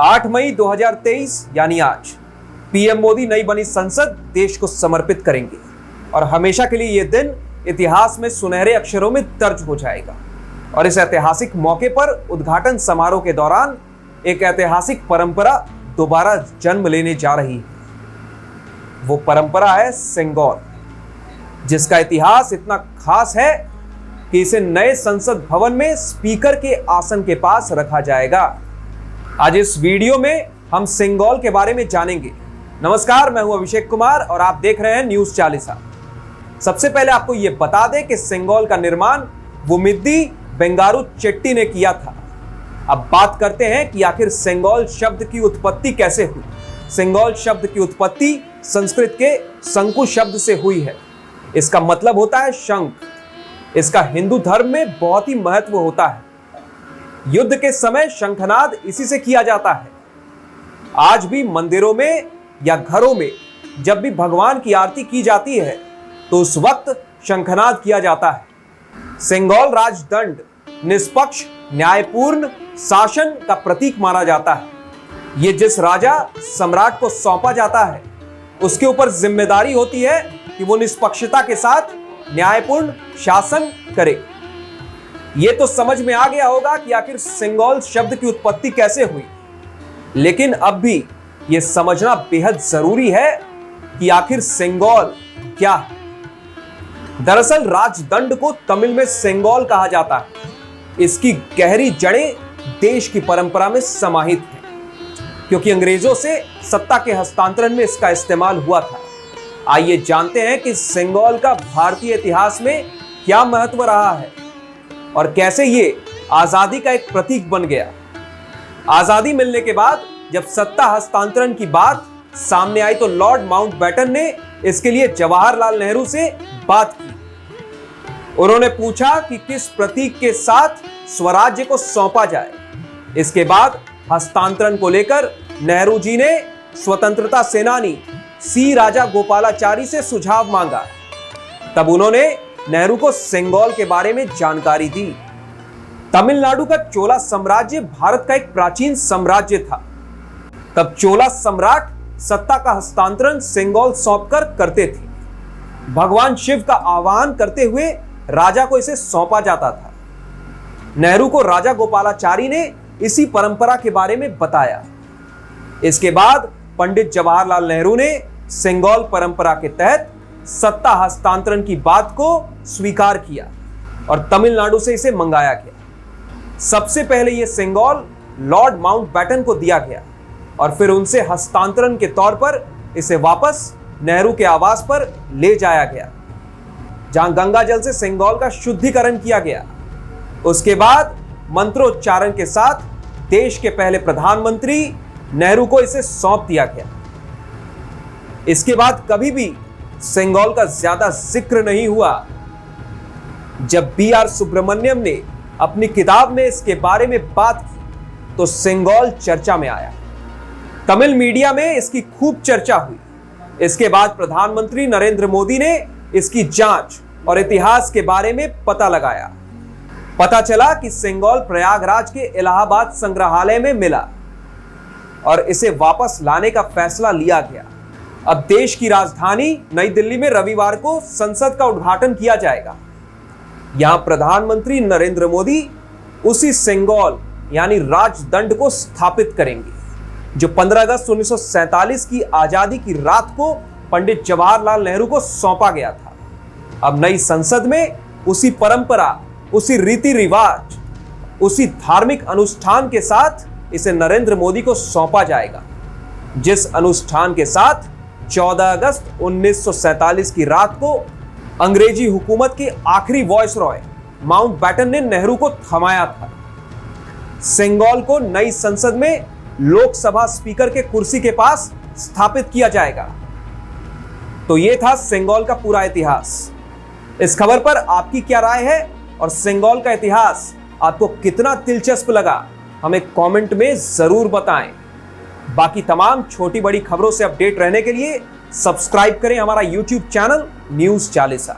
8 मई 2023 यानी आज पीएम मोदी नई बनी संसद देश को समर्पित करेंगे और हमेशा के लिए यह दिन इतिहास में सुनहरे अक्षरों में दर्ज हो जाएगा। और इस ऐतिहासिक मौके पर उद्घाटन समारोह के दौरान एक ऐतिहासिक परंपरा दोबारा जन्म लेने जा रही है। वो परंपरा है सेंगोल, जिसका इतिहास इतना खास है कि इसे नए संसद भवन में स्पीकर के आसन के पास रखा जाएगा। आज इस वीडियो में हम सेंगोल के बारे में जानेंगे। नमस्कार, मैं हूं अभिषेक कुमार और आप देख रहे हैं न्यूज़ 40। सबसे पहले आपको यह बता दें कि सेंगोल का निर्माण वुमिद्दी बेंगारू चेट्टी ने किया था। अब बात करते हैं कि आखिर सेंगोल शब्द की उत्पत्ति कैसे हुई। सेंगोल शब्द की उत्पत्ति संस्कृत के शंकु शब्द से हुई है। इसका मतलब होता है शंख। इसका हिंदू धर्म में बहुत ही महत्व होता है। युद्ध के समय शंखनाद इसी से किया जाता है। आज भी मंदिरों में या घरों में जब भी भगवान की आरती की जाती है तो उस वक्त शंखनाद किया जाता है। सेंगोल राजदंड निष्पक्ष न्यायपूर्ण शासन का प्रतीक माना जाता है। ये जिस राजा सम्राट को सौंपा जाता है उसके ऊपर जिम्मेदारी होती है कि वो निष्पक्षता के साथ न्यायपूर्ण शासन करे। ये तो समझ में आ गया होगा कि आखिर सेंगोल शब्द की उत्पत्ति कैसे हुई, लेकिन अब भी यह समझना बेहद जरूरी है कि आखिर सेंगोल क्या है। दरअसल राजदंड को तमिल में सेंगोल कहा जाता है। इसकी गहरी जड़ें देश की परंपरा में समाहित हैं, क्योंकि अंग्रेजों से सत्ता के हस्तांतरण में इसका इस्तेमाल हुआ था। आइए जानते हैं कि सेंगोल का भारतीय इतिहास में क्या महत्व रहा है और कैसे ये आजादी का एक प्रतीक बन गया। आजादी मिलने के बाद जब सत्ता हस्तांतरण की बात सामने आई तो लॉर्ड माउंटबेटन ने इसके लिए जवाहरलाल नेहरू से बात की। उन्होंने पूछा कि किस प्रतीक के साथ स्वराज्य को सौंपा जाए। इसके बाद हस्तांतरण को लेकर नेहरू जी ने स्वतंत्रता सेनानी सी राजा गोपालाचारी से सुझाव मांगा। तब उन्होंने नेहरू को सेंगोल के बारे में जानकारी दी। तमिलनाडु का चोला साम्राज्य भारत का एक प्राचीन साम्राज्य था। तब चोला सम्राट सत्ता का हस्तांतरण सेंगोल सौंपकर करते थे। भगवान शिव का आह्वान करते हुए राजा को इसे सौंपा जाता था। नेहरू को राजा गोपालाचारी ने इसी परंपरा के बारे में बताया। इसके बाद पंडित जवाहरलाल नेहरू ने सेंगोल परंपरा के तहत सत्ता हस्तांतरण की बात को स्वीकार किया और तमिलनाडु से इसे मंगाया गया। सबसे पहले यह सेंगोल लॉर्ड माउंटबेटन को दिया गया और फिर उनसे हस्तांतरण के तौर पर इसे वापस नेहरू के आवास पर ले जाया गया, जहां गंगा जल से सेंगोल का शुद्धिकरण किया गया। उसके बाद मंत्रोच्चारण के साथ देश के पहले प्रधानमंत्री नेहरू को इसे सौंप दिया गया। इसके बाद कभी भी सेंगोल का ज्यादा जिक्र नहीं हुआ। जब बी.आर. सुब्रमण्यम ने अपनी किताब में इसके बारे में बात की तो सेंगोल चर्चा में आया। तमिल मीडिया में इसकी खूब चर्चा हुई। इसके बाद प्रधानमंत्री नरेंद्र मोदी ने इसकी जांच और इतिहास के बारे में पता लगाया। पता चला कि सेंगोल प्रयागराज के इलाहाबाद संग्रहालय में मिला और इसे वापस लाने का फैसला लिया गया। अब देश की राजधानी नई दिल्ली में रविवार को संसद का उद्घाटन किया जाएगा। यहां प्रधानमंत्री नरेंद्र मोदी उसी सेंगोल यानी राजदंड को स्थापित करेंगे, जो 15 अगस्त 1947 की आजादी की रात को पंडित जवाहरलाल नेहरू को सौंपा गया था। अब नई संसद में उसी परंपरा, उसी रीति रिवाज, उसी धार्मिक अनुष्ठान के साथ इसे नरेंद्र मोदी को सौंपा जाएगा, जिस अनुष्ठान के साथ 14 अगस्त 1947 की रात को अंग्रेजी हुकूमत के आखिरी वॉइसरॉय माउंटबेटन ने नेहरू को थमाया था। सेंगोल को नई संसद में लोकसभा स्पीकर के कुर्सी के पास स्थापित किया जाएगा। तो यह था सेंगोल का पूरा इतिहास। इस खबर पर आपकी क्या राय है और सेंगोल का इतिहास आपको कितना दिलचस्प लगा, हमें कमेंट में जरूर बताएं। बाकी तमाम छोटी बड़ी खबरों से अपडेट रहने के लिए सब्सक्राइब करें हमारा YouTube चैनल न्यूज़ 40।